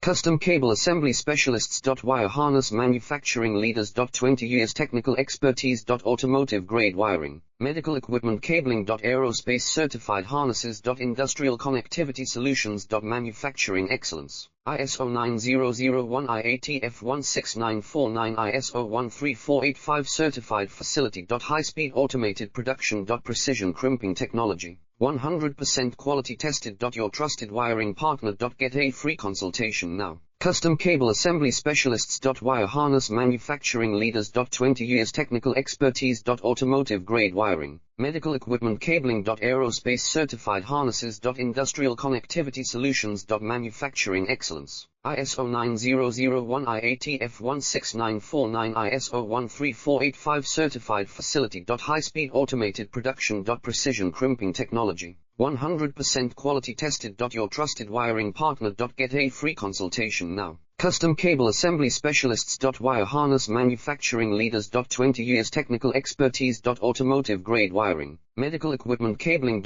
Custom cable assembly specialists. Wire harness manufacturing leaders. 20 years technical expertise. Automotive grade wiring, medical equipment cabling. Aerospace certified harnesses. Industrial connectivity solutions. Manufacturing excellence. ISO 9001 IATF 16949 ISO 13485 certified facility. High speed automated production. Precision crimping technology. 100% quality tested. Your trusted wiring partner. Get a free consultation now. Custom cable assembly specialists. Wire harness manufacturing leaders. 20 years technical expertise. Automotive grade wiring, medical equipment cabling. Aerospace certified harnesses. Industrial connectivity solutions. Manufacturing excellence. ISO 9001 IATF 16949 ISO 13485 certified facility. High speed automated production. Precision crimping technology. 100% quality tested. Your trusted wiring partner. Get a free consultation now. Custom cable assembly specialists. Wire harness manufacturing leaders. 20 years technical expertise. Automotive grade wiring, medical equipment cabling.